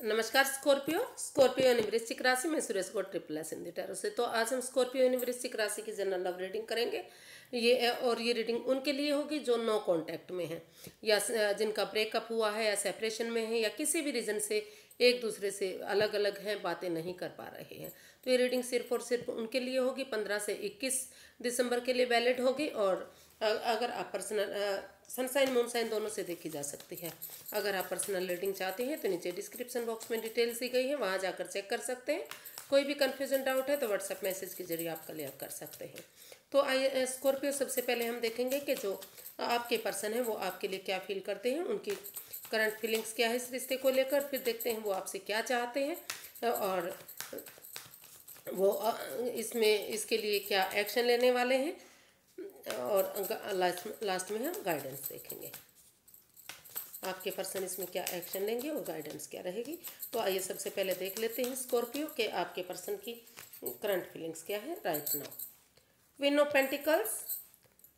नमस्कार Scorpio. Scorpio यानी वृश्चिक राशि में Suresh Gaur triple S Hindi tarot से। तो आज हम स्कॉर्पियो यानी वृश्चिक राशि की जनरल लव रीडिंग करेंगे। ये रीडिंग उनके लिए होगी जो नो कांटेक्ट में है या जिनका ब्रेकअप हुआ है या सेपरेशन में है या किसी भी रीज़न से एक दूसरे से अलग अलग हैं, बातें नहीं कर पा रहे हैं। तो ये रीडिंग सिर्फ और सिर्फ उनके लिए होगी। 15 से 21 दिसंबर के लिए वैलिड होगी। और अगर आप पर्सनल सनसाइन मूनसाइन दोनों से देखी जा सकती है। अगर आप पर्सनल रीडिंग चाहते हैं तो नीचे डिस्क्रिप्शन बॉक्स में डिटेल्स दी गई है, वहाँ जाकर चेक कर सकते हैं। कोई भी कन्फ्यूजन डाउट है तो व्हाट्सएप मैसेज के जरिए आप क्लियर कर सकते हैं। तो आइए स्कॉर्पियो, सबसे पहले हम देखेंगे कि जो आपके पर्सन है वो आपके लिए क्या फील करते हैं, उनकी करंट फीलिंग्स क्या है इस रिश्ते को लेकर। फिर देखते हैं वो आपसे क्या चाहते हैं और वो इसके लिए क्या एक्शन लेने वाले हैं। और लास्ट में हम गाइडेंस देखेंगे, आपके पर्सन इसमें क्या एक्शन लेंगे और गाइडेंस क्या रहेगी। तो आइए सबसे पहले देख लेते हैं स्कॉर्पियो के आपके पर्सन की करंट फीलिंग्स क्या है right now. Queen of pentacles,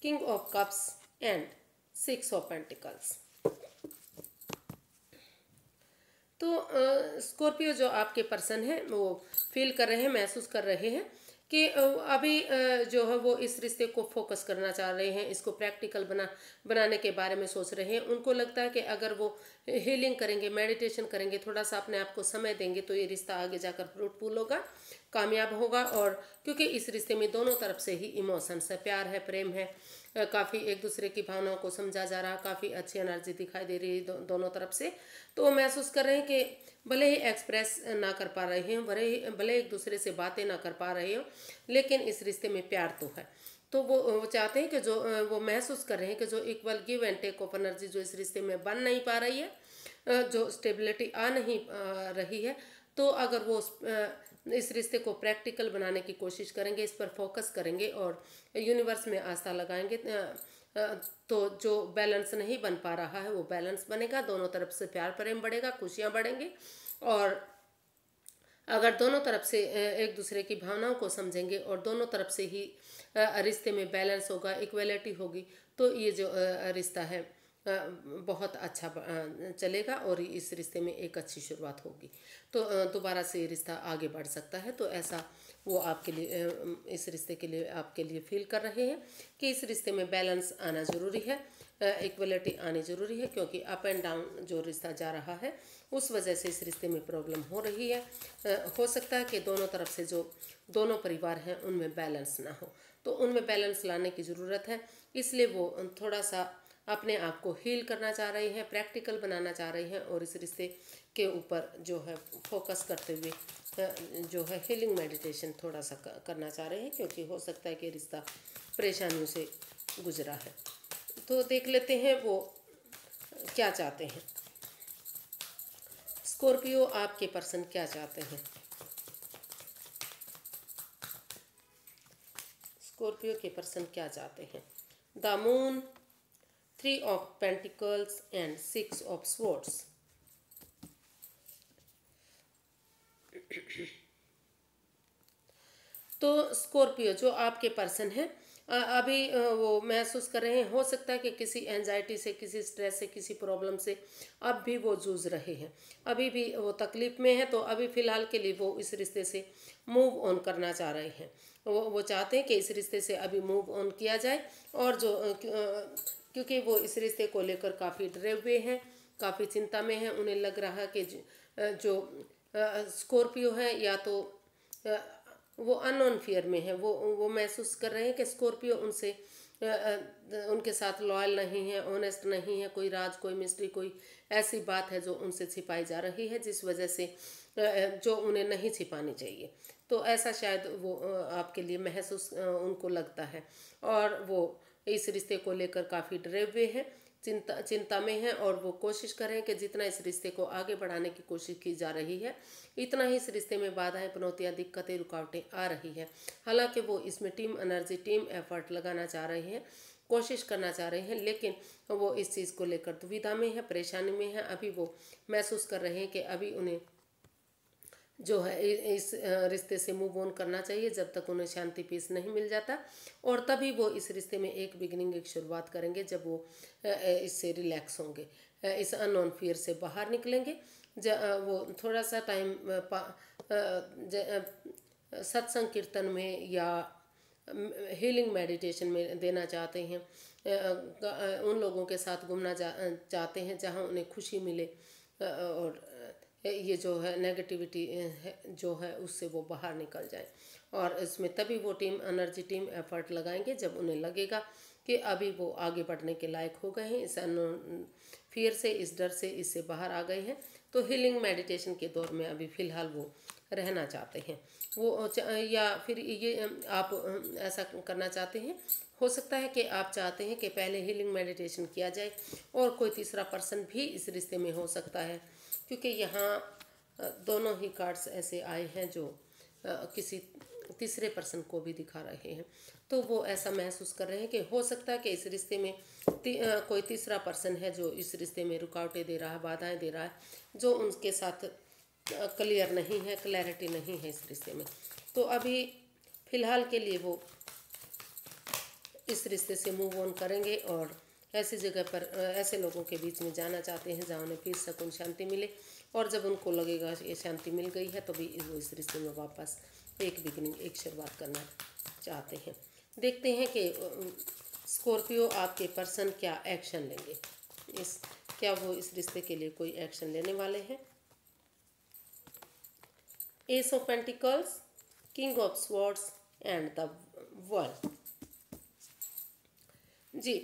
king of cups and 6 of pentacles. तो स्कॉर्पियो जो आपके पर्सन है वो फील कर रहे हैं, महसूस कर रहे हैं कि अभी जो है वो इस रिश्ते को फोकस करना चाह रहे हैं, इसको प्रैक्टिकल बनाने के बारे में सोच रहे हैं। उनको लगता है कि अगर वो हीलिंग करेंगे, मेडिटेशन करेंगे, थोड़ा सा अपने आप को समय देंगे तो ये रिश्ता आगे जाकर फ्रूटफुल होगा, कामयाब होगा। और क्योंकि इस रिश्ते में दोनों तरफ से ही इमोशंस है, प्यार है, प्रेम है, काफ़ी एक दूसरे की भावनाओं को समझा जा रहा, काफ़ी अच्छी एनर्जी दिखाई दे रही है दोनों तरफ से। तो वो महसूस कर रहे हैं कि भले ही एक्सप्रेस ना कर पा रहे हैं, भले एक दूसरे से बातें ना कर पा रहे हो, लेकिन इस रिश्ते में प्यार तो है। तो वो चाहते हैं कि जो वो महसूस कर रहे हैं कि जो equal give and take of energy जो इस रिश्ते में बन नहीं पा रही है, जो स्टेबिलिटी आ नहीं रही है, तो अगर वो इस रिश्ते को प्रैक्टिकल बनाने की कोशिश करेंगे, इस पर फोकस करेंगे और यूनिवर्स में आस्था लगाएंगे, तो जो बैलेंस नहीं बन पा रहा है वो बैलेंस बनेगा, दोनों तरफ से प्यार प्रेम बढ़ेगा, खुशियाँ बढ़ेंगी। और अगर दोनों तरफ से एक दूसरे की भावनाओं को समझेंगे और दोनों तरफ से ही रिश्ते में बैलेंस होगा, इक्वलिटी होगी, तो ये जो रिश्ता है बहुत अच्छा चलेगा और इस रिश्ते में एक अच्छी शुरुआत होगी। तो दोबारा से ये रिश्ता आगे बढ़ सकता है। तो ऐसा वो आपके लिए इस रिश्ते के लिए आपके लिए फील कर रहे हैं कि इस रिश्ते में बैलेंस आना ज़रूरी है, इक्वलिटी आनी ज़रूरी है, क्योंकि अप एंड डाउन जो रिश्ता जा रहा है उस वजह से इस रिश्ते में प्रॉब्लम हो रही है। हो सकता है कि दोनों तरफ से जो दोनों परिवार हैं उनमें बैलेंस ना हो, तो उनमें बैलेंस लाने की ज़रूरत है। इसलिए वो थोड़ा सा अपने आप को हील करना चाह रहे हैं, प्रैक्टिकल बनाना चाह रहे हैं और इस रिश्ते के ऊपर जो है फोकस करते हुए जो है हीलिंग मेडिटेशन थोड़ा सा करना चाह रहे हैं, क्योंकि हो सकता है कि रिश्ता परेशानियों से गुजरा है। तो देख लेते हैं वो क्या चाहते हैं। स्कॉर्पियो आपके पर्सन क्या चाहते हैं। स्कॉर्पियो के पर्सन क्या चाहते हैं। The moon, 3 of pentacles and 6 of swords. तो स्कॉर्पियो जो आपके पर्सन है अभी वो महसूस कर रहे हैं, हो सकता है कि किसी एंजाइटी से, किसी स्ट्रेस से, किसी प्रॉब्लम से अब भी वो जूझ रहे हैं, अभी भी वो तकलीफ में है। तो अभी फ़िलहाल के लिए वो इस रिश्ते से मूव ऑन करना चाह रहे हैं। वो चाहते हैं कि इस रिश्ते से अभी मूव ऑन किया जाए। और जो क्योंकि वो इस रिश्ते को लेकर काफ़ी डरे हुए हैं, काफ़ी चिंता में हैं। उन्हें लग रहा है कि जो स्कॉर्पियो है या तो वो अननोन फियर में है, वो महसूस कर रहे हैं कि स्कॉर्पियो उनसे उनके साथ लॉयल नहीं है, ऑनेस्ट नहीं है, कोई राज, कोई मिस्ट्री, कोई ऐसी बात है जो उनसे छिपाई जा रही है, जिस वजह से जो उन्हें नहीं छिपानी चाहिए। तो ऐसा शायद वो आपके लिए महसूस उनको लगता है। और वो इस रिश्ते को लेकर काफ़ी डरे हुए हैं, चिंता में हैं। और वो कोशिश करें कि जितना इस रिश्ते को आगे बढ़ाने की कोशिश की जा रही है, इतना ही इस रिश्ते में बाधाएं, चुनौतियां, दिक्कतें, रुकावटें आ रही है। हालांकि वो इसमें टीम एनर्जी, टीम एफर्ट लगाना चाह रहे हैं, कोशिश करना चाह रहे हैं, लेकिन वो इस चीज़ को लेकर दुविधा में है, परेशानी में है। अभी वो महसूस कर रहे हैं कि अभी उन्हें जो है इस रिश्ते से मूव ऑन करना चाहिए जब तक उन्हें शांति पीस नहीं मिल जाता। और तभी वो इस रिश्ते में एक बिगिनिंग, एक शुरुआत करेंगे जब वो इससे रिलैक्स होंगे। इस अननोन फियर से बाहर निकलेंगे। वो थोड़ा सा टाइम सत्संग कीर्तन में या हीलिंग मेडिटेशन में देना चाहते हैं, उन लोगों के साथ घूमना चाहते हैं जहां उन्हें खुशी मिले, और ये जो है नेगेटिविटी जो है उससे वो बाहर निकल जाए। और इसमें तभी वो टीम एनर्जी टीम एफर्ट लगाएंगे जब उन्हें लगेगा कि अभी वो आगे बढ़ने के लायक हो गए हैं, इस अननोन फियर से, इस डर से, इससे बाहर आ गए हैं। तो हीलिंग मेडिटेशन के दौर में अभी फ़िलहाल वो रहना चाहते हैं। वो या फिर ये आप ऐसा करना चाहते हैं, हो सकता है कि आप चाहते हैं कि पहले हीलिंग मेडिटेशन किया जाए और कोई तीसरा पर्सन भी इस रिश्ते में हो सकता है, क्योंकि यहाँ दोनों ही कार्ड्स ऐसे आए हैं जो किसी तीसरे पर्सन को भी दिखा रहे हैं। तो वो ऐसा महसूस कर रहे हैं कि हो सकता है कि इस रिश्ते में कोई तीसरा पर्सन है जो इस रिश्ते में रुकावटें दे रहा है, बाधाएं दे रहा है, जो उनके साथ क्लियर नहीं है, क्लैरिटी नहीं है इस रिश्ते में। तो अभी फ़िलहाल के लिए वो इस रिश्ते से मूव ऑन करेंगे और ऐसी जगह पर, ऐसे लोगों के बीच में जाना चाहते हैं जहाँ उन्हें पीस, सुकून, शांति मिले। और जब उनको लगेगा ये शांति मिल गई है तो भी वो इस रिश्ते में वापस एक बिगिनिंग, एक शुरुआत करना चाहते हैं। देखते हैं कि स्कॉर्पियो आपके पर्सन क्या एक्शन लेंगे, क्या वो इस रिश्ते के लिए कोई एक्शन लेने वाले हैं। Ace of pentacles, king of swords and the world. जी,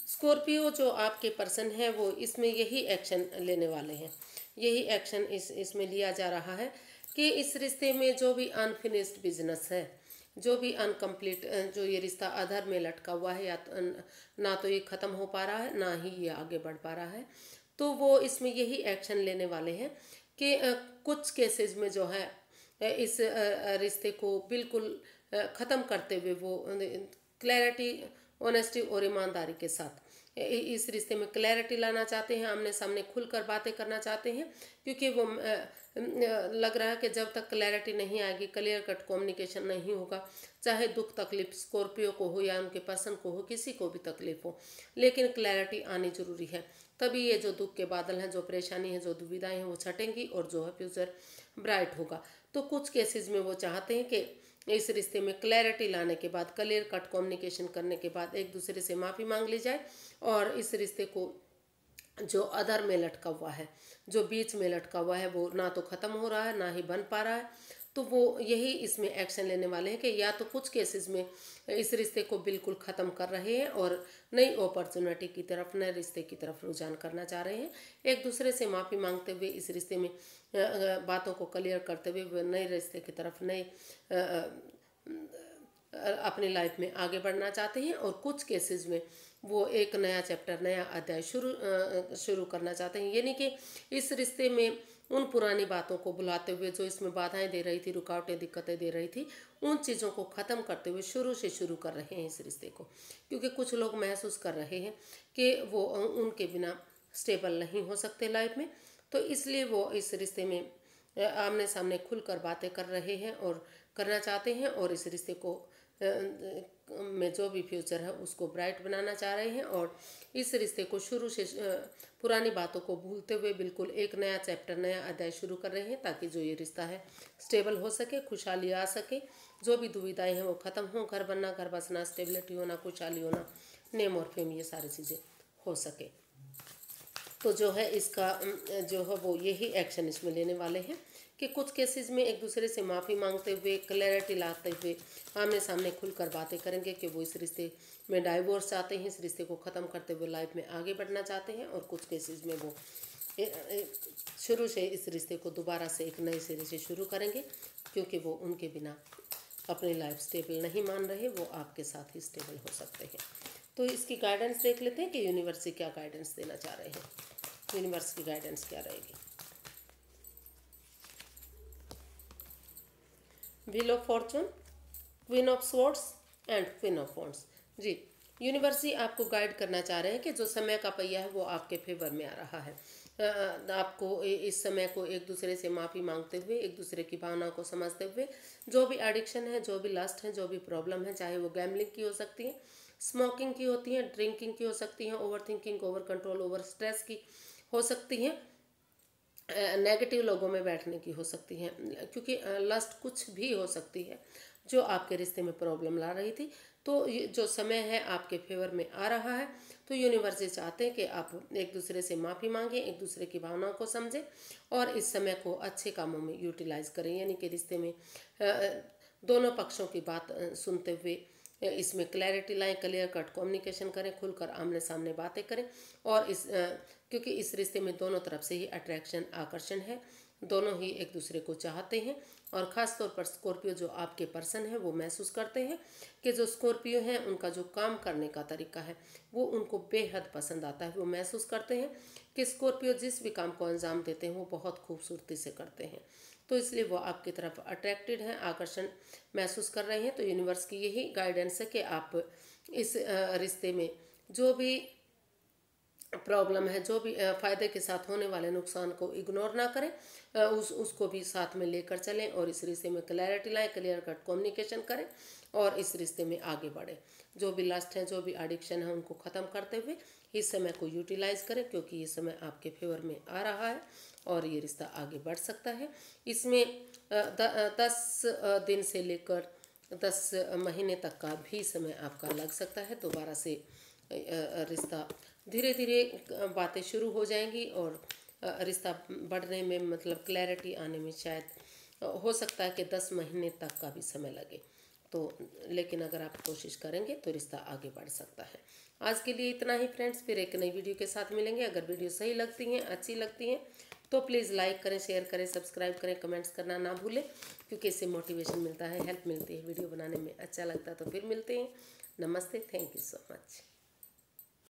स्कॉर्पियो जो आपके पर्सन है वो इसमें यही एक्शन लेने वाले हैं। यही एक्शन इसमें लिया जा रहा है कि इस रिश्ते में जो भी अनफिनिश्ड बिजनेस है, जो भी अनकम्प्लीट, जो ये रिश्ता आधार में लटका हुआ है, या तो ना तो ये ख़त्म हो पा रहा है, ना ही ये आगे बढ़ पा रहा है, तो वो इसमें यही एक्शन लेने वाले हैं कि कुछ केसेस में जो है इस रिश्ते को बिल्कुल ख़त्म करते हुए वो क्लैरिटी, ऑनेस्टी और ईमानदारी के साथ इस रिश्ते में क्लैरिटी लाना चाहते हैं, आमने सामने खुलकर बातें करना चाहते हैं। क्योंकि वो लग रहा है कि जब तक क्लैरिटी नहीं आएगी, क्लियर कट कम्युनिकेशन नहीं होगा, चाहे दुख तकलीफ स्कॉर्पियो को हो या उनके पर्सन को हो, किसी को भी तकलीफ हो, लेकिन क्लैरिटी आनी जरूरी है। तभी ये जो दुख के बादल हैं, जो परेशानी है, जो दुविधाएं हैं, वो छटेंगी और जो है फ्यूचर ब्राइट होगा। तो कुछ केसेस में वो चाहते हैं कि इस रिश्ते में क्लैरिटी लाने के बाद, क्लियर कट कम्युनिकेशन करने के बाद एक दूसरे से माफ़ी मांग ली जाए, और इस रिश्ते को जो अधर में लटका हुआ है, जो बीच में लटका हुआ है, वो ना तो ख़त्म हो रहा है, ना ही बन पा रहा है। तो वो यही इसमें एक्शन लेने वाले हैं कि या तो कुछ केसेस में इस रिश्ते को बिल्कुल ख़त्म कर रहे हैं और नई अपॉर्चुनिटी की तरफ, नए रिश्ते की तरफ रुझान करना चाह रहे हैं, एक दूसरे से माफ़ी मांगते हुए इस रिश्ते में बातों को क्लियर करते हुए नए रिश्ते की तरफ, नए अपनी लाइफ में आगे बढ़ना चाहते हैं। और कुछ केसेस में वो एक नया चैप्टर, नया अध्याय शुरू करना चाहते हैं। यानी कि इस रिश्ते में उन पुरानी बातों को भुलाते हुए, जो इसमें बाधाएं दे रही थी, रुकावटें, दिक्कतें दे रही थी, उन चीज़ों को ख़त्म करते हुए शुरू से शुरू कर रहे हैं इस रिश्ते को। क्योंकि कुछ लोग महसूस कर रहे हैं कि वो उनके बिना स्टेबल नहीं हो सकते लाइफ में, तो इसलिए वो इस रिश्ते में आमने सामने खुलकर बातें कर रहे हैं और करना चाहते हैं, और इस रिश्ते को में जो भी फ्यूचर है उसको ब्राइट बनाना चाह रहे हैं। और इस रिश्ते को शुरू से पुरानी बातों को भूलते हुए बिल्कुल एक नया चैप्टर, नया अध्याय शुरू कर रहे हैं, ताकि जो ये रिश्ता है स्टेबल हो सके, खुशहाली आ सके, जो भी दुविधाएं हैं वो ख़त्म हो, घर बनना, घर बसना, स्टेबिलिटी होना, खुशहाली होना, नेम और फेम, ये सारी चीज़ें हो सके। तो जो है इसका जो है वो यही एक्शन इसमें लेने वाले हैं कि कुछ केसेस में एक दूसरे से माफ़ी मांगते हुए, क्लैरिटी लाते हुए, आमने सामने खुलकर बातें करेंगे कि वो इस रिश्ते में डाइवोर्स चाहते हैं, इस रिश्ते को ख़त्म करते हुए लाइफ में आगे बढ़ना चाहते हैं। और कुछ केसेस में वो शुरू से इस रिश्ते को दोबारा से एक नए सिरे से शुरू करेंगे, क्योंकि वो उनके बिना अपनी लाइफ स्टेबल नहीं मान रहे, वो आपके साथ ही स्टेबल हो सकते हैं। तो इसकी गाइडेंस देख लेते हैं कि यूनिवर्स से क्या गाइडेंस देना चाह रहे हैं। यूनिवर्स की गाइडेंस क्या रहेगी। Wheel of fortune, queen of swords and queen of wands. जी, यूनिवर्स ही आपको गाइड करना चाह रहे हैं कि जो समय का पहिया है वो आपके फेवर में आ रहा है। आपको इस समय को एक दूसरे से माफ़ी मांगते हुए, एक दूसरे की भावना को समझते हुए, जो भी एडिक्शन है, जो भी लस्ट है, जो भी प्रॉब्लम है, चाहे वो गैम्बलिंग की हो सकती है, स्मोकिंग की होती हैं, ड्रिंकिंग की हो सकती हैं, over thinking, over control, over stress की हो सकती हैं, नेगेटिव लोगों में बैठने की हो सकती हैं, क्योंकि लस्ट कुछ भी हो सकती है जो आपके रिश्ते में प्रॉब्लम ला रही थी। तो ये जो समय है आपके फेवर में आ रहा है, तो यूनिवर्स ये चाहते हैं कि आप एक दूसरे से माफ़ी मांगें, एक दूसरे की भावनाओं को समझें और इस समय को अच्छे कामों में यूटिलाइज करें, यानी कि रिश्ते में दोनों पक्षों की बात सुनते हुए इसमें क्लैरिटी लाएं, क्लियर कट कम्युनिकेशन करें, खुलकर आमने सामने बातें करें। और क्योंकि इस रिश्ते में दोनों तरफ से ही अट्रैक्शन, आकर्षण है, दोनों ही एक दूसरे को चाहते हैं। और ख़ास तौर पर स्कॉर्पियो जो आपके पर्सन है वो महसूस करते हैं कि जो स्कॉर्पियो हैं उनका जो काम करने का तरीका है वो उनको बेहद पसंद आता है। वो महसूस करते हैं कि स्कॉर्पियो जिस भी काम को अंजाम देते हैं वो बहुत खूबसूरती से करते हैं, तो इसलिए वो आपकी तरफ अट्रैक्टेड हैं, आकर्षण महसूस कर रहे हैं। तो यूनिवर्स की यही गाइडेंस है कि आप इस रिश्ते में जो भी प्रॉब्लम है, जो भी फ़ायदे के साथ होने वाले नुकसान को इग्नोर ना करें, उसको भी साथ में लेकर चलें और इस रिश्ते में क्लैरिटी लाएं, क्लियर कट कम्युनिकेशन करें और इस रिश्ते में आगे बढ़ें। जो भी लस्ट है, जो भी एडिक्शन है, उनको ख़त्म करते हुए इस समय को यूटिलाइज करें, क्योंकि ये समय आपके फेवर में आ रहा है और ये रिश्ता आगे बढ़ सकता है। इसमें 10 दिन से लेकर 10 महीने तक का भी समय आपका लग सकता है। दोबारा से रिश्ता धीरे धीरे बातें शुरू हो जाएंगी और रिश्ता बढ़ने में, मतलब क्लैरिटी आने में शायद हो सकता है कि 10 महीने तक का भी समय लगे। तो लेकिन अगर आप कोशिश करेंगे तो रिश्ता आगे बढ़ सकता है। आज के लिए इतना ही फ्रेंड्स, फिर एक नई वीडियो के साथ मिलेंगे। अगर वीडियो सही लगती हैं, अच्छी लगती हैं तो प्लीज़ लाइक करें, शेयर करें, सब्सक्राइब करें, कमेंट्स करना ना भूलें, क्योंकि इससे मोटिवेशन मिलता है, हेल्प मिलती है वीडियो बनाने में, अच्छा लगता है। तो फिर मिलते हैं। नमस्ते, थैंक यू सो मच।